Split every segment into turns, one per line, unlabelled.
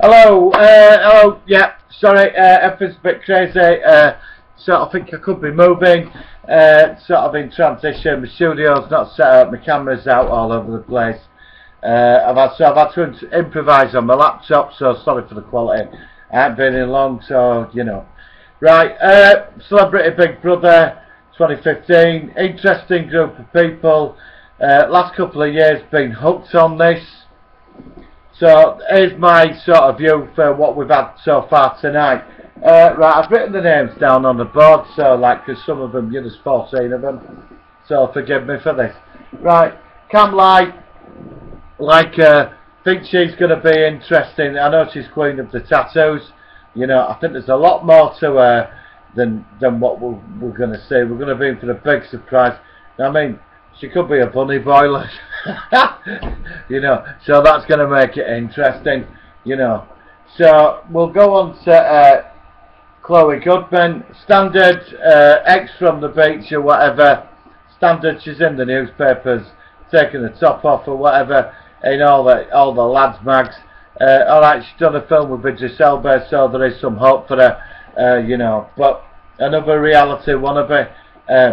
Hello, hello, yeah, sorry, everything's a bit crazy, so I think I could be moving, sort of in transition, my studio's not set up, my camera's out all over the place, I've had to improvise on my laptop, so sorry for the quality, I haven't been in long, so, you know. Right, Celebrity Big Brother 2015, interesting group of people, last couple of years been hooked on this. So here's my sort of view for what we've had so far tonight. Right, I've written the names down on the board, so like, because some of them, you know, there's 14 of them, so forgive me for this. Right, Cam Light, think she's going to be interesting. I know she's queen of the tattoos. You know, I think there's a lot more to her than what we're going to see. We're going to be in for a big surprise. I mean, she could be a bunny boiler. You know, so that's going to make it interesting, you know. So we'll go on to Chloe Goodman, standard, ex from the beach or whatever, standard, she's in the newspapers, taking the top off or whatever, in all the lads mags. Alright, she's done a film with Idris Elba, so there is some hope for her, you know, but another reality wannabe,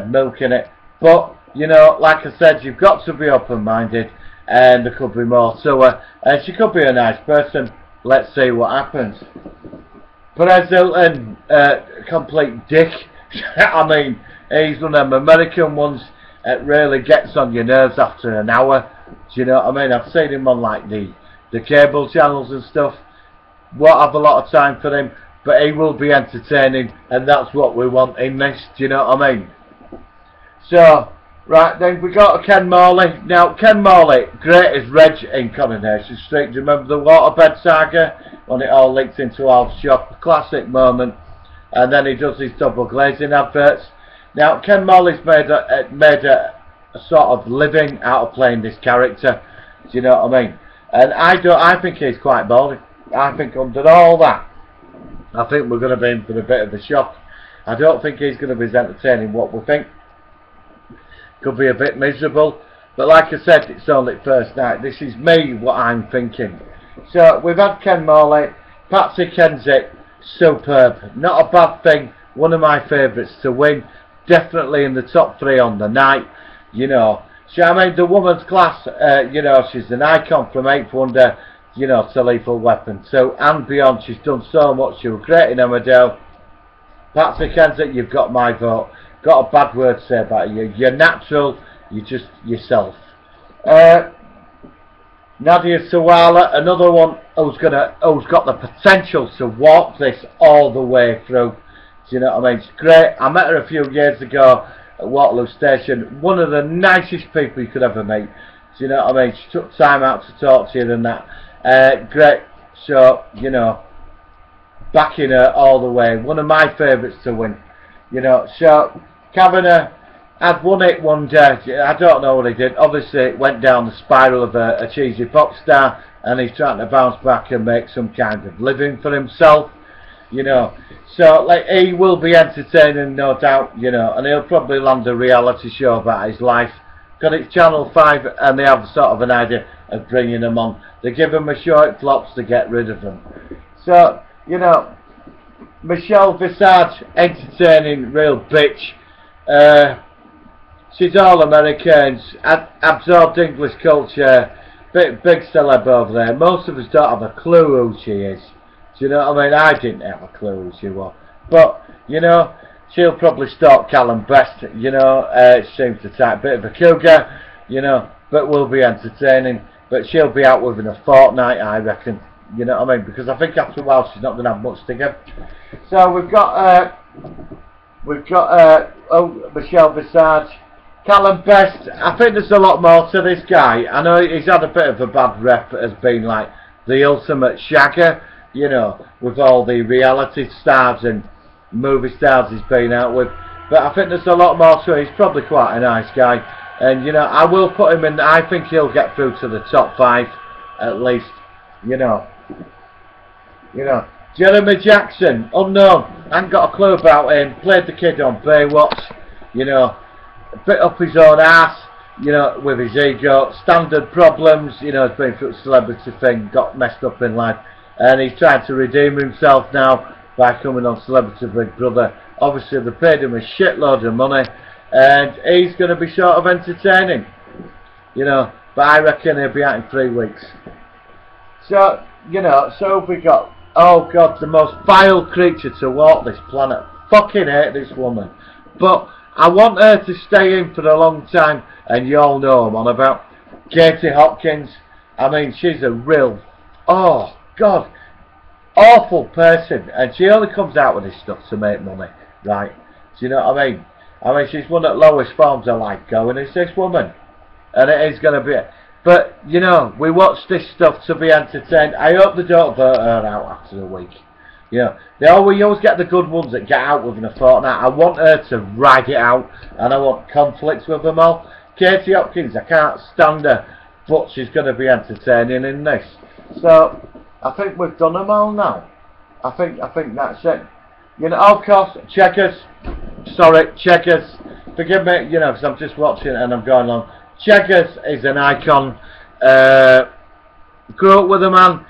milking it, but, you know, like I said, you've got to be open-minded, and there could be more to her, and she could be a nice person. Let's see what happens. Perez Hilton, complete dick. I mean, he's one of them American ones that really gets on your nerves after an hour. Do you know what I mean? I've seen him on like the cable channels and stuff. Won't have a lot of time for him, but he will be entertaining, and that's what we want in this. Do you know what I mean? So, right, then we got Ken Morley. Now, Ken Morley, great as Reg in Coronation Street. Do you remember the waterbed saga? When it all leaked into our shop. Classic moment. And then he does his double glazing adverts. Now, Ken Morley's made a sort of living out of playing this character. Do you know what I mean? And I think he's quite boring. I think under all that, I think we're going to be in for a bit of a shock. I don't think he's going to be as entertaining what we think. Could be a bit miserable, but like I said, it's only first night. This is me, what I'm thinking. So we've had Ken Morley, Patsy Kensit, superb, not a bad thing, one of my favourites to win, definitely in the top 3 on the night, you know. So I mean, the woman's class, you know, she's an icon from 8th Wonder, you know, to Lethal Weapon 2 and beyond. She's done so much. She was great in Emmerdale. Patsy Kensit, you've got my vote. Got a bad word to say about you. You're natural. You're just yourself. Nadia Sawalha, another one who's got the potential to walk this all the way through. Do you know what I mean? It's great. I met her a few years ago at Waterloo Station. One of the nicest people you could ever meet. Do you know what I mean? She took time out to talk to you and that. Great. So, you know, backing her all the way. One of my favourites to win. You know, so Kavanagh had won it one day. I don't know what he did. Obviously, it went down the spiral of a cheesy pop star, and he's trying to bounce back and make some kind of living for himself. You know, so like he will be entertaining, no doubt. You know, and he'll probably land a reality show about his life. Because it's Channel 5, and they have sort of an idea of bringing him on. They give him a show, it flops, to get rid of him. So, you know, Michelle Visage, entertaining, real bitch. She's all American, absorbed English culture, big celeb over there. Most of us don't have a clue who she is. Do you know what I mean? I didn't have a clue who she was. But, you know, she'll probably stalk Callum Best, you know. She seems to type a bit of a cougar, you know, but will be entertaining. But she'll be out within a fortnight, I reckon. You know what I mean? Because I think after a while she's not going to have much to give. So we've got Michelle Visage, Callum Best. I think there's a lot more to this guy. I know he's had a bit of a bad rep as being like the ultimate shagger, you know, with all the reality stars and movie stars he's been out with. But I think there's a lot more to it. He's probably quite a nice guy. And, you know, I will put him in. I think he'll get through to the top 5 at least, you know. You know, Jeremy Jackson, unknown, ain't got a clue about him, played the kid on Baywatch, you know, a bit up his own ass, you know, with his ego, standard problems, you know, has been through a celebrity thing, got messed up in life. and he's trying to redeem himself now by coming on Celebrity Big Brother. Obviously they paid him a shitload of money, and he's going to be sort of entertaining, you know, but I reckon he'll be out in 3 weeks. So, you know, so we got, oh God, the most vile creature to walk this planet. Fucking hate this woman. But I want her to stay in for a long time, and you all know I'm on about Katie Hopkins. I mean, she's a real, oh God, awful person, and she only comes out with this stuff to make money, right? Do you know what I mean? I mean, she's one of the lowest forms of life going, it's this woman, and it is going to be. But, you know, we watch this stuff to be entertained. I hope they don't vote her out after the week. You know, we always get the good ones that get out within a fortnight. I want her to ride it out, and I want conflicts with them all. Katie Hopkins, I can't stand her, but she's going to be entertaining in this. So, I think we've done them all now. I think that's it. You know, of course, Checkers. Sorry, Checkers. Forgive me, you know, because I'm just watching it and I'm going on. Checkers is an icon. Grew up with a man.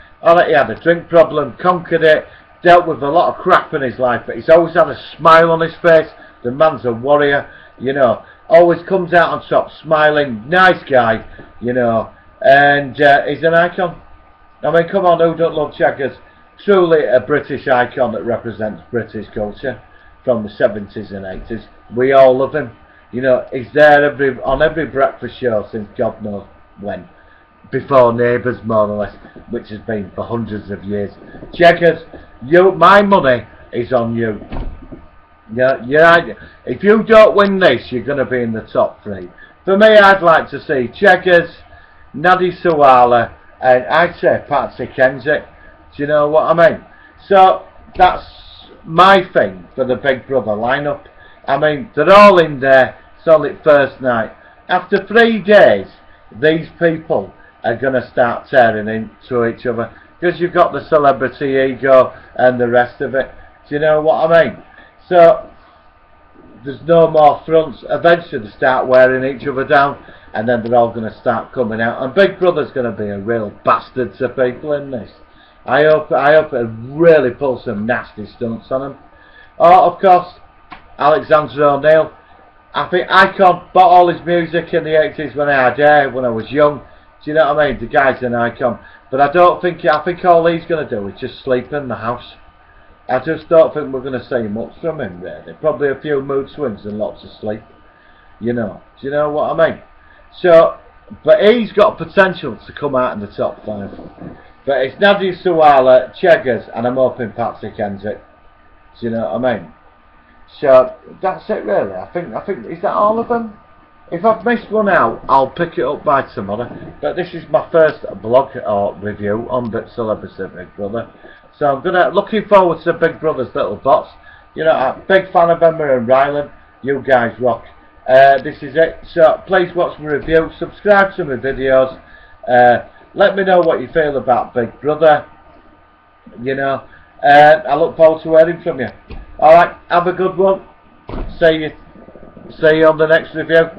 He had a drink problem, conquered it, dealt with a lot of crap in his life, but he's always had a smile on his face. The man's a warrior, you know. Always comes out on top smiling. Nice guy, you know. And he's an icon. I mean, come on, who don't love Checkers? Truly a British icon that represents British culture from the 70s and 80s. We all love him. You know, he's there on every breakfast show since God knows when. Before Neighbours, more or less, which has been for hundreds of years. Checkers, my money is on you. Yeah, if you don't win this, you're going to be in the top 3. For me, I'd like to see Checkers, Nadi Sawalha, and I'd say Patsy Kensit. Do you know what I mean? So, that's my thing for the Big Brother lineup. I mean, they're all in there. It's only first night. After 3 days, these people are going to start tearing into each other, because you've got the celebrity ego and the rest of it. Do you know what I mean? So, there's no more fronts. Eventually they start wearing each other down, and then they're all going to start coming out. And Big Brother's going to be a real bastard to people in this. I hope it really pulls some nasty stunts on them. Oh, of course, Alexander O'Neill. I think icon. Bought all his music in the 80s when I had hair, when I was young. Do you know what I mean? The guy's an icon. But I think all he's going to do is just sleep in the house. I just don't think we're going to see much from him, really. Probably a few mood swings and lots of sleep. You know. Do you know what I mean? So, but he's got potential to come out in the top 5. But it's Nadi Sawalha, Checkers, and I'm hoping Patsy Kensit. Do you know what I mean? So, that's it really. I think, is that all of them? If I've missed one out, I'll pick it up by tomorrow. But this is my first blog or review on Celebrity Big Brother. So I'm looking forward to Big Brother's little bots. You know, I'm a big fan of Emma and Ryland. You guys rock. This is it. So please watch my review. Subscribe to my videos. Let me know what you feel about Big Brother. You know. I look forward to hearing from you. Alright, have a good one. See you on the next review.